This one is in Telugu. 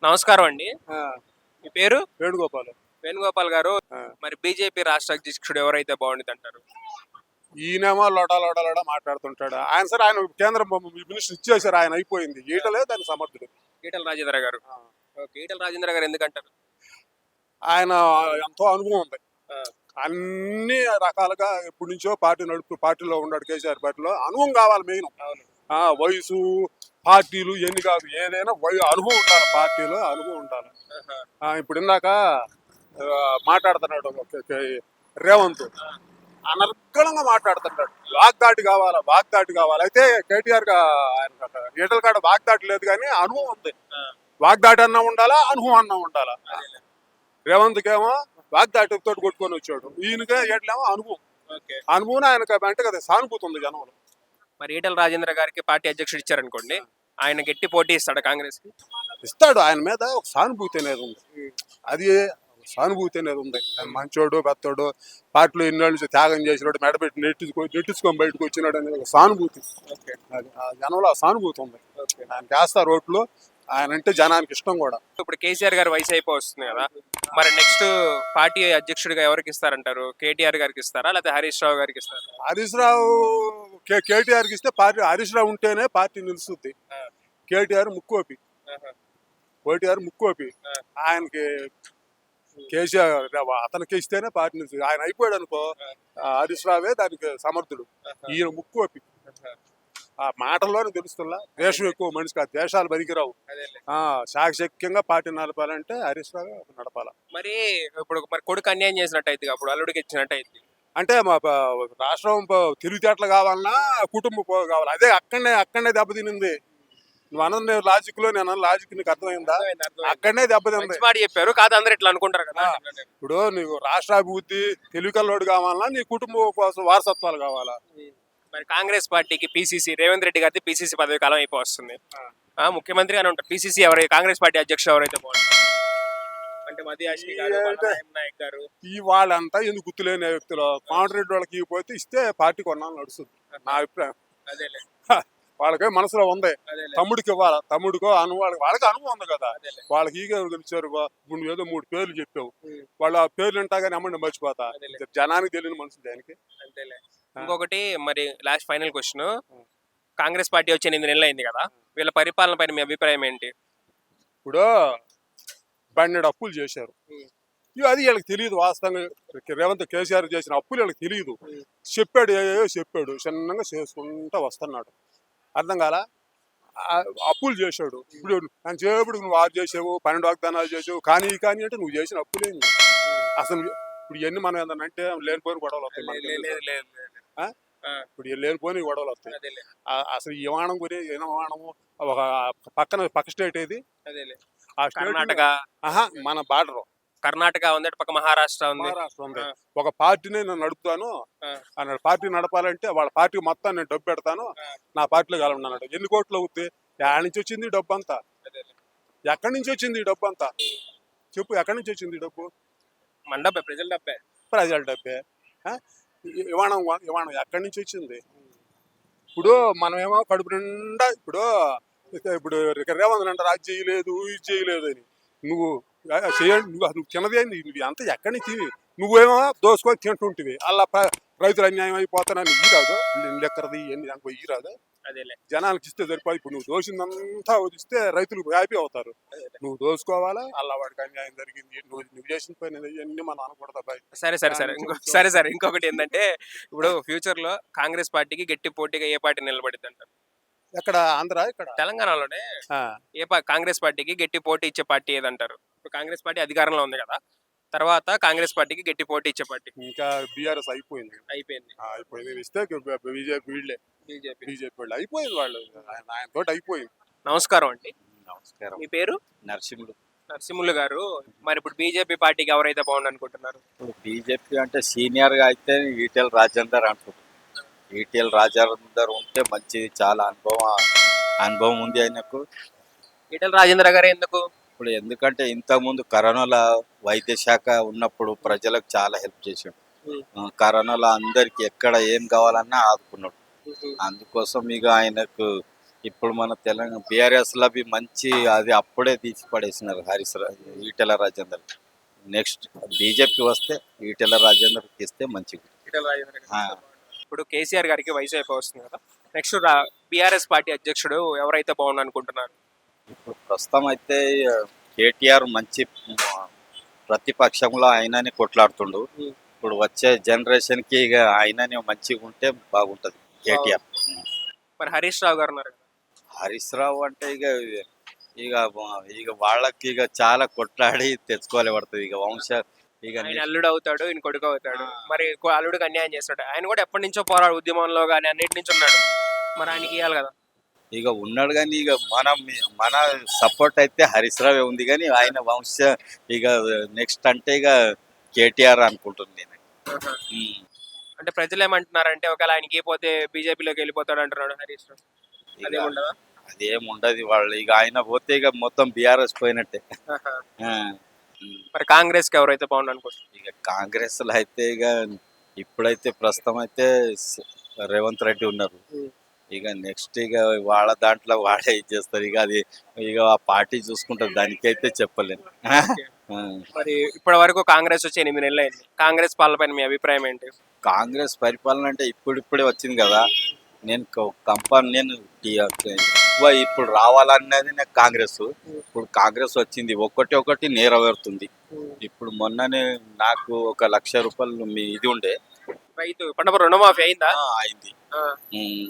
నమస్కారం అండి. ఆ, మీ పేరు? వేణుగోపాల్. వేణుగోపాల్ గారు. ఆ, మరి బీజేపీ రాష్ట్ర అధ్యక్షుడు ఎవరైతే బాగుండిద్దంటారు? ఈయనేమో లోడా లోడా లోడా మాట్లాడుతుంటాడు. ఆయన సరే ఆయన కేంద్ర మినిస్టర్ ఇచ్చేసారు, ఆయన అయిపోయింది. ఈటలే దాని సమర్థుడు. ఈటల రాజేంద్ర గారు. ఆ, ఓకే. ఈటల రాజేంద్ర గారు ఎందుకంటారు? ఆయన ఎంతో అనుభవం ఉంది. ఆ, అన్ని రకాలుగా ఎప్పటి నుంచో పార్టీ నడుపుతూ పార్టీలో ఉన్నాడు. కేసీఆర్ పార్టీలో అనుభవం కావాలి మెయిన్. అవును. వయసు, పార్టీలు ఎన్ని కాదు, ఏదైనా అనుభవం ఉండాలి. పార్టీలో అనుభవం ఉండాలి. ఆహా. ఇప్పుడు ఇందాక మాట్లాడుతున్నాడు రేవంత్, ఆ, అనర్గళంగా మాట్లాడుతుంటాడు. వాగ్దాటి కావాలా, వాగ్దాటి కావాలి. అయితే కేటీఆర్ ఈటల కాడ వాగ్దాటి లేదు, కానీ అనుభవం ఉంది. ఆ, వాగ్దాటి అన్నా ఉండాలా, అనుభవం అన్నా ఉండాలా. అదేలే. రేవంత్కేమో వాగ్దాటి తోటి కొట్టుకొని వచ్చాడు, ఈయనకే ఏట్లేమో అనుభవం. ఓకే. అనుభవం ఆయనకు అంటే కదా సానుభూతి ఉంది జనంలో. మరి ఈటల రాజేంద్ర గారికి పార్టీ అధ్యక్షుడు ఇచ్చారనుకోండి, ఆయన గట్టి పోటీ ఇస్తాడు కాంగ్రెస్ కి? ఇస్తాడు. ఆయన మీద ఒక సానుభూతి అనేది ఉంది. అది సానుభూతి అనేది ఉంది. ఆయన మంచోడు, పెత్తోడు, పార్టీలో ఎన్నో నుంచి త్యాగం చేసినాడు, మెడబెట్టి నెట్టించుకొని బయటకు వచ్చినాడు అనేది ఒక సానుభూతి. ఓకే. అది ఆ జనంలో ఆ సానుభూతి ఉంది. ఓకే. ఆయన చేస్తారు ఓట్లు. ఆయన అంటే జనానికి ఇష్టం కూడా. ఇప్పుడు కేసీఆర్ గారు వయసు అయిపోతుంది కదా, మరి నెక్స్ట్ పార్టీ అధ్యక్షుడిగా ఎవరికి ఇస్తారంటారు? కేటీఆర్ గారికి ఇస్తారా, లేకపోతే హరీష్ రావు గారికి ఇస్తారా? హరీష్ రావు కేటీఆర్కి ఇస్తే పార్టీ, హరీష్ రావు ఉంటేనే పార్టీ నిలుస్తుంది. ఆ, కేటీఆర్ ముక్కోపి, ఆహా. కేటీఆర్ ముక్కోపి. ఆ, ఆయనకి కేసీఆర్ అతనికి ఇస్తేనే పార్టీ నిలుస్తుంది. ఆయన అయిపోయాడు అనుకో, హరీష్ రావే దానికి సమర్థుడు. ఆహా. ఈయన ముక్కోపి. ఆహా. ఆ మాటల్లోనే తెలుస్తుందా దేశం ఎక్కువ మనిషికి, ఆ దేశాలు పనికిరావు. అదేలే. శాఖశక్యంగా పార్టీ నడపాలంటే హరీష్ రావే నడపాల. మరి ఇప్పుడు కొడుకు అన్యాయం చేసినట్టు అయితే, అప్పుడు అల్లుడికి ఇచ్చినట్టు అయితే, అంటే మా రాష్ట్రం తెలివితేటలు కావాలన్నా కుటుంబం కావాలి. అదే అక్కడనే దెబ్బతినింది. నువ్వు అన్న లాజిక్ లో నేను లాజిక్ నీకు అర్థమైందా? అక్కడనే దెబ్బతింది. మంచి మాట చెప్పారు. కాదు అందరూ ఇట్లా అనుకుంటారు కదా. ఇప్పుడు నీకు రాష్ట్రాభివృద్ధి, తెలివికల్లోడు కావాలన్నా నీ కుటుంబం కోసం వారసత్వాలు కావాలా. మరి కాంగ్రెస్ పార్టీకి పిసిసి రేవంత్ రెడ్డి గారి పిసిసి పదవి కాలం అయిపోతుంది. ముఖ్యమంత్రి అని ఉంటారు. పిసిసి కాంగ్రెస్ పార్టీ అధ్యక్షుడు ఎవరైతే బాగుంటారు అంటే మధ్య నాయక్ గారు, ఈ వాళ్ళంతా ఎందుకు గుర్తులేని వ్యక్తులు. కాంట్రెడ్డి వాళ్ళకి ఇవ్వకపోతే ఇస్తే పార్టీ కొన్నాళ్ళు నడుస్తుంది నా అభిప్రాయం. అదేలే. వాళ్ళకి మనసులో ఉంది, అదేలే. తమ్ముడికి ఇవ్వాలా, తమ్ముడికో వాళ్ళకి అనుభవం ఉంది కదా. అదేలే. వాళ్ళకి ఈగ గెలిచారు. నువ్వు ఏదో 3 పేర్లు చెప్పావు, ఉం. వాళ్ళు ఆ పేర్లు అంటాగానే అమ్మండి మర్చిపోతా. అదేలే. జనానికి తెలియని మనుషులు దానికి. అంతేలే. ఇంకొకటి, మరి last final question, Congress party వచ్చి 8 నెలలు అయింది కదా, వీళ్ళ పరిపాలన పైన మీ అభిప్రాయం ఏంటి? ఇప్పుడు బండెడు అప్పులు చేశారు. అది వీళ్ళకి తెలియదు. వాస్తవంగా రేవంత్ కేసీఆర్ చేసిన అప్పులు వీళ్ళకి తెలియదు. చెప్పాడు, ఏయో చెప్పాడు, చిన్నగా చేసుకుంటా వస్తున్నాడు. అర్థం కాలా? అప్పులు చేశాడు. ఇప్పుడు నేను చేపడు నువ్వు 6 చేసావు, 12 వాగ్దానాలు చేసావు, కానీ అంటే నువ్వు చేసిన అప్పులేంది అసలు? ఇప్పుడు ఇవన్నీ మనం ఏంటంటే లేనిపోయిన గొడవలు వస్తాయి మనకి. ఇప్పుడు లేనిపోయిన గొడవలు వస్తాయి. అసలు ఈ విమానం గురించి విమానము ఒక పక్క స్టేట్ ఏది? ఆ స్టేట్ కర్ణాటక. మన బార్డర్ కర్ణాటక ఉంది, పక్క మహారాష్ట్ర ఉంది. మహారాష్ట్ర ఉంది. ఒక పార్టీని నేను నడుపుతాను అన్నాడు. పార్టీ నడపాలంటే వాళ్ళ పార్టీ మొత్తం నేను డబ్బు పెడతాను, నా పార్టీలో కలవన్నాడు. ఎన్ని కోట్లు అవుద్ది? ఎక్కడి నుంచి వచ్చింది డబ్బు అంతా? ఎక్కడి నుంచి వచ్చింది ఈ డబ్బు అంతా? చెప్పు, ఎక్కడి నుంచి వచ్చింది డబ్బు? మన డబ్బే, ప్రజల డబ్బే. ప్రజల డబ్బే. విమానం ఎక్కడి నుంచి వచ్చింది? ఇప్పుడు మనమేమో కడుపు నిండా ఇప్పుడు రేవంత్ అంటారు అది చేయలేదు, ఇది చేయలేదు అని. నువ్వు చేయండి, నువ్వు తినదేంది? నువ్వు అంత ఎక్కడి నుంచి నువ్వేమో దోసుకొని తింటుంటివి. అలా రైతులు అన్యాయం అయిపోతానని ఈ రాదు, లెక్కరది ఇవన్నీ దానికి ఈ రాదు. అదేలే. జనానికి ఇస్తే సరిపోదు. ఇప్పుడు నువ్వు దోసిందంతా వదిస్తే రైతులు హ్యాపీ అవుతారు. నువ్వు దోసుకోవాలా, అలా వాడికి అన్యాయం జరిగింది, నువ్వు చేసిన పని ఇవన్నీ మనం అనకూడదు. సరే ఇంకొకటి ఏంటంటే, ఇప్పుడు ఫ్యూచర్ లో కాంగ్రెస్ పార్టీకి గట్టి పోటీగా ఏ పార్టీ నిలబడిద్ది అంటారు? ఎక్కడ? ఆంధ్ర? ఇక్కడ తెలంగాణలోనే కాంగ్రెస్ పార్టీకి గట్టి పోటీ ఇచ్చే పార్టీ ఏదంటారు? ఇప్పుడు కాంగ్రెస్ పార్టీ అధికారంలో ఉంది కదా, తర్వాత కాంగ్రెస్ పార్టీకి గట్టి పోటీ ఇచ్చే పార్టీ? ఇంకా బీఆర్ఎస్ అయిపోయింది. ఇస్తే బీజేపీ వాళ్ళు అయిపోయింది. వాళ్ళు ఆయన తోటి అయిపోయింది. నమస్కారం అండి. నమస్కారం. మీ పేరు? నరసింహులు గారు. మరి ఇప్పుడు బీజేపీ పార్టీకి ఎవరైతే బాగుంది అనుకుంటున్నారు? బీజేపీ అంటే సీనియర్ గా అయితే ఈటెల రాజేందర్ అంటారు. ఈటెల రాజేందర్ ఉంటే మంచిది, చాలా అనుభవం ఉంది ఆయనకు. ఈటెల రాజేంద్ర గారు ఎందుకు? ఇప్పుడు ఎందుకంటే ఇంతకుముందు కరోనాలో వైద్య శాఖ ఉన్నప్పుడు ప్రజలకు చాలా హెల్ప్ చేశాడు. కరోనాలో అందరికి ఎక్కడ ఏం కావాలన్నా ఆదుకున్నాడు. అందుకోసం ఇక ఆయనకు ఇప్పుడు మన తెలంగాణ బీఆర్ఎస్ లో మంచి అది అప్పుడే తీసి పడేసినారు ఈటెల రాజేందర్. నెక్స్ట్ బీజేపీ వస్తే ఈటెల రాజేందర్ ఇస్తే మంచిది. ఈటెల రాజేందర్ గారికి ఆ. ఇస్తే బాగుంటుంది. ఇప్పుడు కేసీఆర్ గారికి వయసు అయిపోయి వస్తుంది కదా, నెక్స్ట్ బీఆర్ఎస్ పార్టీ అధ్యక్షుడు ఎవరైతే బాగుండు అనుకుంటున్నారు? ఇప్పుడు ప్రస్తుతం అయితే కేటీఆర్ మంచి ప్రతిపక్షంలో ఆయననే కొట్లాడుతుండు. ఇప్పుడు వచ్చే జనరేషన్ కి ఇక ఆయననే మంచిగా ఉంటే బాగుంటది కేటీఆర్. మరి హరీష్ రావు గారు ఉన్నారు కదా. హరీష్ రావు అంటే ఇక ఇక ఇక వాళ్ళకి ఇక చాలా కొట్లాడి తెచ్చుకోవాలి పడుతుంది ఇక ఇక ఆయన అల్లుడు అవుతాడు, ఈయన కొడుకు అవుతాడు. మరి అల్లుడికి అన్యాయం చేస్తాడు. ఆయన కూడా ఎప్పటి నుంచో పోరాడు, ఉద్యమంలో కానీ అన్నిటి నుంచి ఉన్నాడు. మరి ఆయనకి ఇవ్వాలి కదా. ఇక ఉన్నాడు కానీ ఇక మన సపోర్ట్ అయితే హరీష్ రావే ఉంది కానీ ఆయన ఇక నెక్స్ట్ అంటే ఇక కేటీఆర్ అనుకుంటుంది నేను. ఉమ్. అంటే ప్రజలు ఏమంటున్నారంటే ఒకవేళ ఆయనకి పోతే బీజేపీలోకి వెళ్ళిపోతాడు అంటున్నాడు హరీష్ రావు. ఇక అదేముండదా? అదేం ఉండదు వాళ్ళు ఇక ఆయన పోతే ఇక మొత్తం బీఆర్ఎస్ పోయినట్టే. ఆ. ఉమ్. మరి కాంగ్రెస్ కి ఎవరైతే బాగుండు అనుకుంటున్నారు? ఇక కాంగ్రెస్ లో అయితే ఇక ఇప్పుడైతే ప్రస్తుతం అయితే రేవంత్ రెడ్డి ఉన్నారు. ఇక నెక్స్ట్ ఇక వాళ్ళ దాంట్లో వాళ్ళే ఇది చేస్తారు. ఇక ఆ పార్టీ చూసుకుంటారు, దానికైతే చెప్పలేను. ఆ. మరి ఇప్పటి వరకు కాంగ్రెస్ వచ్చి 8 నెలలు అయింది. కాంగ్రెస్ పాలన పైన మీ అభిప్రాయం ఏంటి? కాంగ్రెస్ పరిపాలన అంటే ఇప్పుడిప్పుడే వచ్చింది కదా. నేను నేను ఎక్కువ ఇప్పుడు రావాలన్నది నాకు కాంగ్రెస్. ఇప్పుడు కాంగ్రెస్ వచ్చింది ఒకటి నెరవేరుతుంది. ఇప్పుడు మొన్ననే నాకు 1,00,000 రూపాయలు ఇది ఉండే రైతు పంట రుణమాఫీ అయిందా? అయింది. ఆ. ఉమ్.